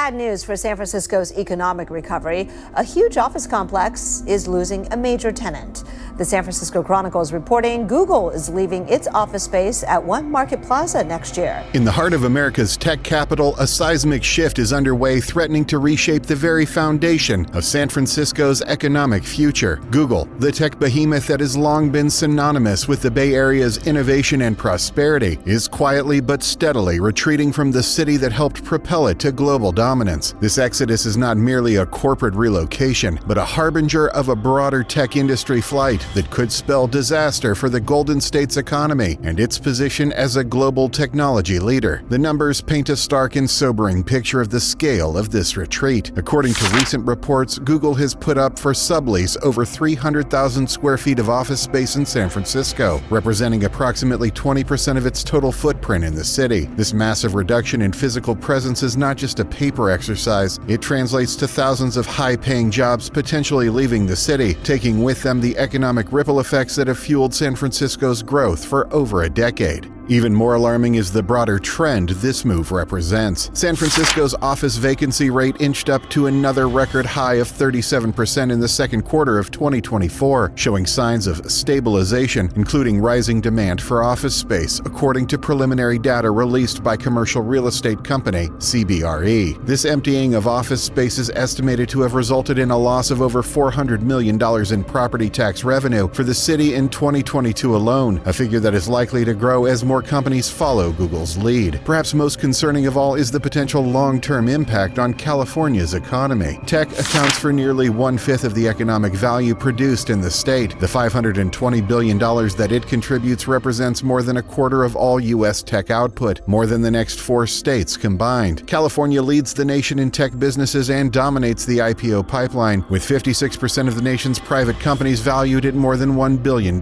Bad news for San Francisco's economic recovery. A huge office complex is losing a major tenant. The San Francisco Chronicle is reporting Google is leaving its office space at One Market Plaza next year. In the heart of America's tech capital, a seismic shift is underway, threatening to reshape the very foundation of San Francisco's economic future. Google, the tech behemoth that has long been synonymous with the Bay Area's innovation and prosperity, is quietly but steadily retreating from the city that helped propel it to global dominance. This exodus is not merely a corporate relocation, but a harbinger of a broader tech industry flight that could spell disaster for the Golden State's economy and its position as a global technology leader. The numbers paint a stark and sobering picture of the scale of this retreat. According to recent reports, Google has put up for sublease over 300,000 square feet of office space in San Francisco, representing approximately 20% of its total footprint in the city. This massive reduction in physical presence is not just a paper exercise. It translates to thousands of high-paying jobs potentially leaving the city, taking with them the economic ripple effects that have fueled San Francisco's growth for over a decade. Even more alarming is the broader trend this move represents. San Francisco's office vacancy rate inched up to another record high of 37% in the second quarter of 2024, showing signs of stabilization, including rising demand for office space, according to preliminary data released by commercial real estate company CBRE. This emptying of office space is estimated to have resulted in a loss of over $400 million in property tax revenue for the city in 2022 alone, a figure that is likely to grow as more companies follow Google's lead. Perhaps most concerning of all is the potential long-term impact on California's economy. Tech accounts for nearly one-fifth of the economic value produced in the state. The $520 billion that it contributes represents more than a quarter of all U.S. tech output, more than the next 4 states combined. California leads the nation in tech businesses and dominates the IPO pipeline, with 56% of the nation's private companies valued at more than $1 billion.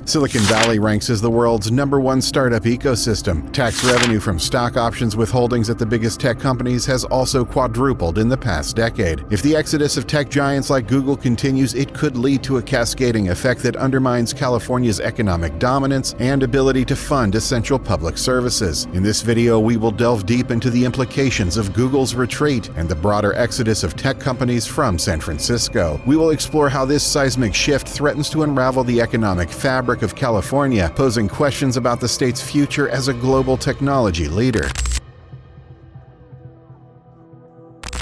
Silicon Valley ranks as the world's #1 startup ecosystem. Tax revenue from stock options withholdings at the biggest tech companies has also quadrupled in the past decade. If the exodus of tech giants like Google continues, it could lead to a cascading effect that undermines California's economic dominance and ability to fund essential public services. In this video, we will delve deep into the implications of Google's retreat and the broader exodus of tech companies from San Francisco. We will explore how this seismic shift threatens to unravel the economic fabric of California, posing questions about the state's future as a global technology leader.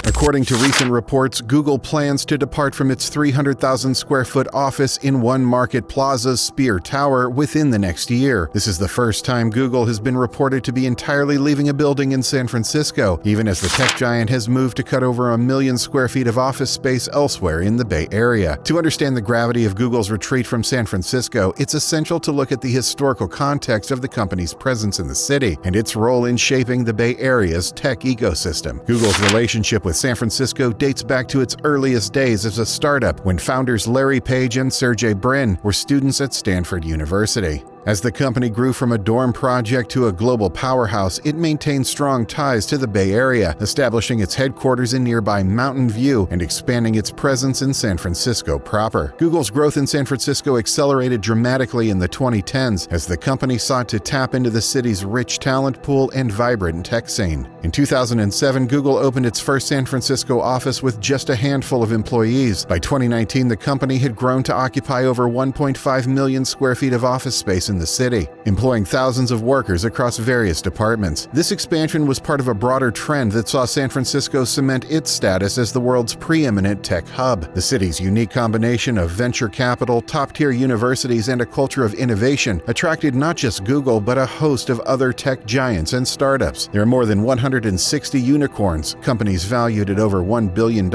According to recent reports, Google plans to depart from its 300,000 square foot office in One Market Plaza's Spear Tower within the next year. This is the first time Google has been reported to be entirely leaving a building in San Francisco, even as the tech giant has moved to cut over 1 million square feet of office space elsewhere in the Bay Area. To understand the gravity of Google's retreat from San Francisco, it's essential to look at the historical context of the company's presence in the city and its role in shaping the Bay Area's tech ecosystem. Google's relationship with San Francisco dates back to its earliest days as a startup, when founders Larry Page and Sergey Brin were students at Stanford University. As the company grew from a dorm project to a global powerhouse, it maintained strong ties to the Bay Area, establishing its headquarters in nearby Mountain View and expanding its presence in San Francisco proper. Google's growth in San Francisco accelerated dramatically in the 2010s as the company sought to tap into the city's rich talent pool and vibrant tech scene. In 2007, Google opened its first San Francisco office with just a handful of employees. By 2019, the company had grown to occupy over 1.5 million square feet of office space in the city, employing thousands of workers across various departments. This expansion was part of a broader trend that saw San Francisco cement its status as the world's preeminent tech hub. The city's unique combination of venture capital, top-tier universities, and a culture of innovation attracted not just Google, but a host of other tech giants and startups. There are more than 160 unicorns, companies valued at over $1 billion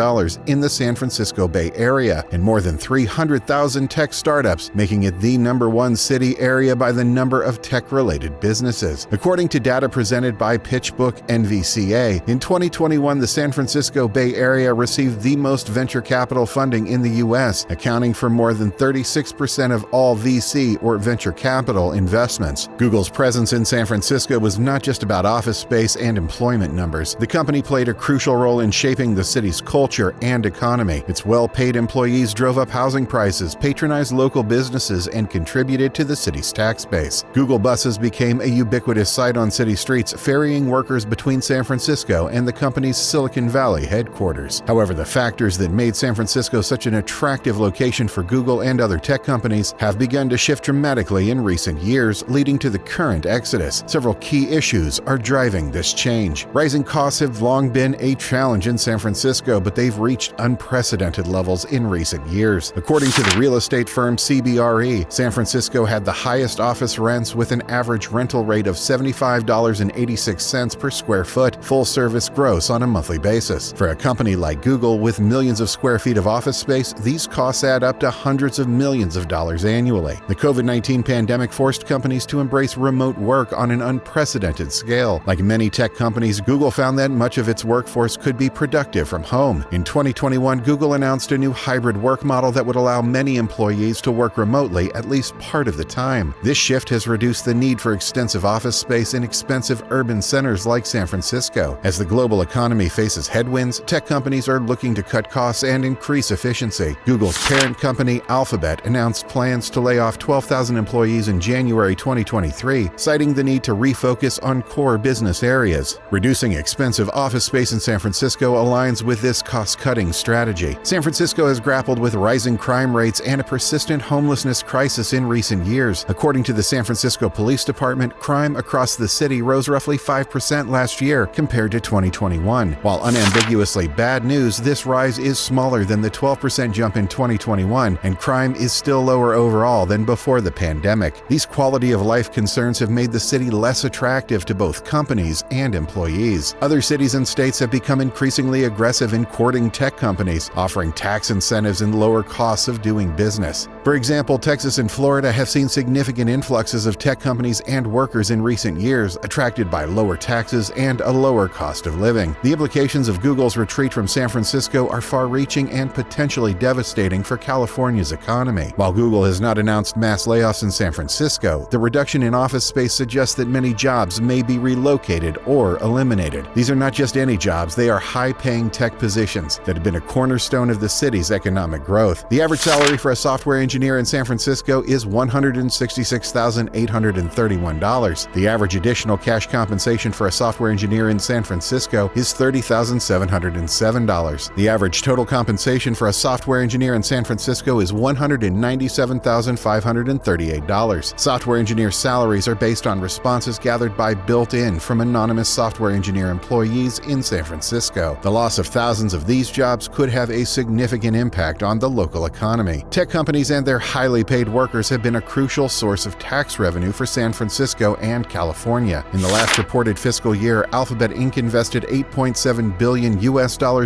in the San Francisco Bay Area, and more than 300,000 tech startups, making it the #1 city area by the number of tech-related businesses. According to data presented by PitchBook NVCA, in 2021, the San Francisco Bay Area received the most venture capital funding in the U.S., accounting for more than 36% of all VC or venture capital investments. Google's presence in San Francisco was not just about office space and employment numbers. The company played a crucial role in shaping the city's culture and economy. Its well-paid employees drove up housing prices, patronized local businesses, and contributed to the city's tax base. Google buses became a ubiquitous sight on city streets, ferrying workers between San Francisco and the company's Silicon Valley headquarters. However, the factors that made San Francisco such an attractive location for Google and other tech companies have begun to shift dramatically in recent years, leading to the current exodus. Several key issues are driving this change. Rising costs have long been a challenge in San Francisco, but they've reached unprecedented levels in recent years. According to the real estate firm CBRE, San Francisco had the highest office rents with an average rental rate of $75.86 per square foot, full-service gross on a monthly basis. For a company like Google with millions of square feet of office space, these costs add up to hundreds of millions of dollars annually. The COVID-19 pandemic forced companies to embrace remote work on an unprecedented scale. Like many tech companies, Google found that much of its workforce could be productive from home. In 2021, Google announced a new hybrid work model that would allow many employees to work remotely at least part of the time. This shift has reduced the need for extensive office space in expensive urban centers like San Francisco. As the global economy faces headwinds, tech companies are looking to cut costs and increase efficiency. Google's parent company, Alphabet, announced plans to lay off 12,000 employees in January 2023, citing the need to refocus on core business areas. Reducing expensive office space in San Francisco aligns with this cost-cutting strategy. San Francisco has grappled with rising crime rates and a persistent homelessness crisis in recent years. According to the San Francisco Police Department, crime across the city rose roughly 5% last year compared to 2021. While unambiguously bad news, this rise is smaller than the 12% jump in 2021, and crime is still lower overall than before the pandemic. These quality-of-life concerns have made the city less attractive to both companies and employees. Other cities and states have become increasingly aggressive in courting tech companies, offering tax incentives and lower costs of doing business. For example, Texas and Florida have seen significant influxes of tech companies and workers in recent years, attracted by lower taxes and a lower cost of living. The implications of Google's retreat from San Francisco are far-reaching and potentially devastating for California's economy. While Google has not announced mass layoffs in San Francisco, the reduction in office space suggests that many jobs may be relocated or eliminated. These are not just any jobs, they are high-paying tech positions that have been a cornerstone of the city's economic growth. The average salary for a software engineer in San Francisco is $166,831. The average additional cash compensation for a software engineer in San Francisco is $30,707. The average total compensation for a software engineer in San Francisco is $197,538. Software engineer salaries are based on responses gathered by Built-In from anonymous software engineer employees in San Francisco. The loss of thousands of these jobs could have a significant impact on the local economy. Tech companies and their highly paid workers have been a crucial source of tax revenue for San Francisco and California. In the last reported fiscal year, Alphabet Inc. invested $8.7 billion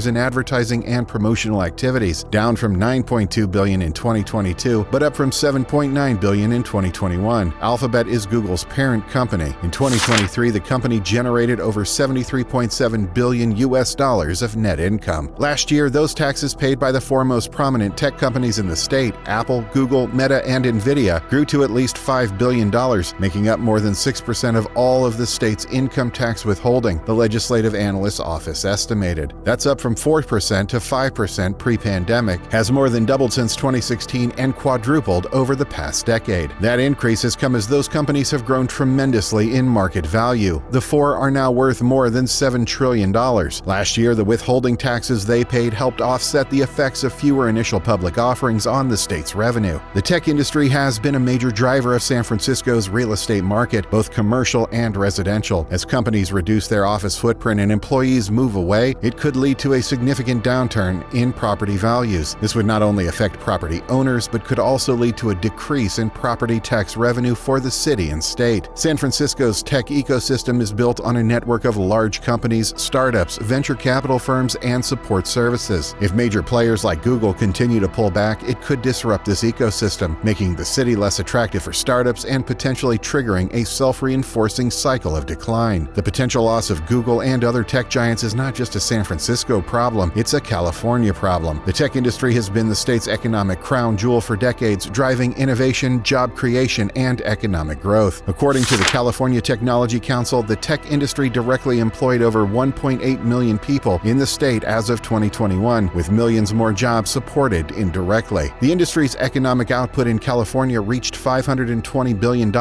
in advertising and promotional activities, down from $9.2 billion in 2022, but up from $7.9 billion in 2021. Alphabet is Google's parent company. In 2023, the company generated over $73.7 billion of net income. Last year, those taxes paid by the four most prominent tech companies in the state, Apple, Google, Meta, and Nvidia, grew to at least $5 billion, making up more than 6% of all of the state's income tax withholding, the legislative analyst's office estimated. That's up from 4% to 5% pre-pandemic, has more than doubled since 2016, and quadrupled over the past decade. That increase has come as those companies have grown tremendously in market value. The four are now worth more than $7 trillion. Last year, the withholding taxes they paid helped offset the effects of fewer initial public offerings on the state's revenue. The tech industry has been a major driver of San Francisco's real estate market, both commercial and residential. As companies reduce their office footprint and employees move away, it could lead to a significant downturn in property values. This would not only affect property owners, but could also lead to a decrease in property tax revenue for the city and state. San Francisco's tech ecosystem is built on a network of large companies, startups, venture capital firms, and support services. If major players like Google continue to pull back, it could disrupt this ecosystem, making the city less attractive for startups and potentially triggering a self-reinforcing cycle of decline. The potential loss of Google and other tech giants is not just a San Francisco problem, it's a California problem. The tech industry has been the state's economic crown jewel for decades, driving innovation, job creation, and economic growth. According to the California Technology Council, the tech industry directly employed over 1.8 million people in the state as of 2021, with millions more jobs supported indirectly. The industry's economic output in California reached $500 $220 billion in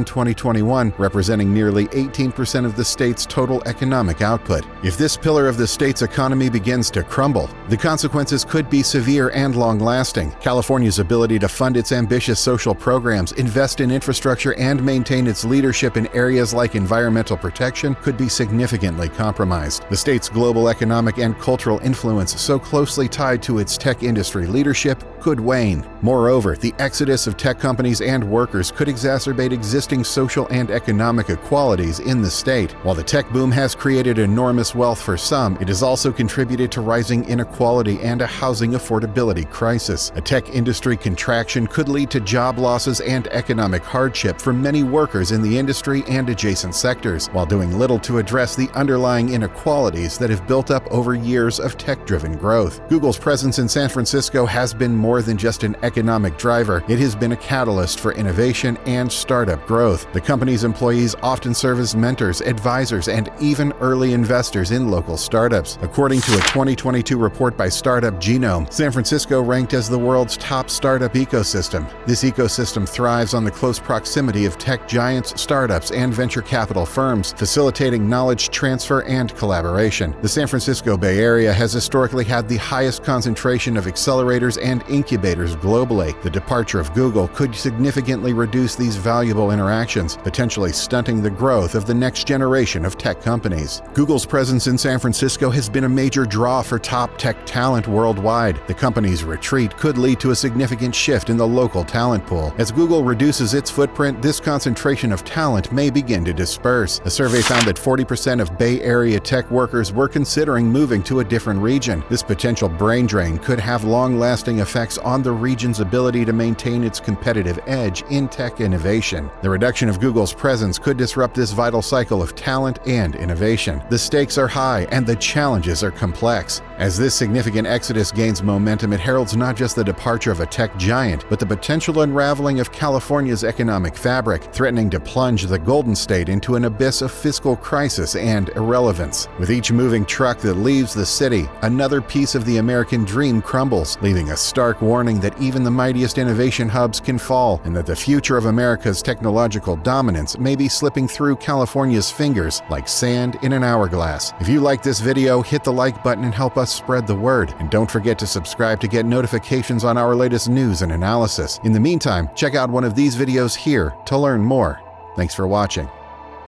2021, representing nearly 18% of the state's total economic output. If this pillar of the state's economy begins to crumble, the consequences could be severe and long-lasting. California's ability to fund its ambitious social programs, invest in infrastructure, and maintain its leadership in areas like environmental protection could be significantly compromised. The state's global economic and cultural influence, so closely tied to its tech industry leadership, could wane. Moreover, the exodus of tech companies and workers could exacerbate existing social and economic inequalities in the state. While the tech boom has created enormous wealth for some, it has also contributed to rising inequality and a housing affordability crisis. A tech industry contraction could lead to job losses and economic hardship for many workers in the industry and adjacent sectors, while doing little to address the underlying inequalities that have built up over years of tech-driven growth. Google's presence in San Francisco has been more than just an economic driver. It has been a catalyst for innovation and startup growth. The company's employees often serve as mentors, advisors, and even early investors in local startups. According to a 2022 report by Startup Genome, San Francisco ranked as the world's top startup ecosystem. This ecosystem thrives on the close proximity of tech giants, startups, and venture capital firms, facilitating knowledge transfer and collaboration. The San Francisco Bay Area has historically had the highest concentration of accelerators and incubators globally. The departure of Google could significantly reduce these valuable interactions, potentially stunting the growth of the next generation of tech companies. Google's presence in San Francisco has been a major draw for top tech talent worldwide. The company's retreat could lead to a significant shift in the local talent pool. As Google reduces its footprint, this concentration of talent may begin to disperse. A survey found that 40% of Bay Area tech workers were considering moving to a different region. This potential brain drain could have long-lasting effects on the region's ability to maintain its competitive edge in tech innovation. The reduction of Google's presence could disrupt this vital cycle of talent and innovation. The stakes are high and the challenges are complex. As this significant exodus gains momentum, it heralds not just the departure of a tech giant, but the potential unraveling of California's economic fabric, threatening to plunge the Golden State into an abyss of fiscal crisis and irrelevance. With each moving truck that leaves the city, another piece of the American dream crumbles, leaving a stark warning that even the mightiest innovation hubs can fall, and that the future of America's technological dominance may be slipping through California's fingers like sand in an hourglass. If you like this video, hit the like button and help us spread the word. And don't forget to subscribe to get notifications on our latest news and analysis. In the meantime, check out one of these videos here to learn more. Thanks for watching.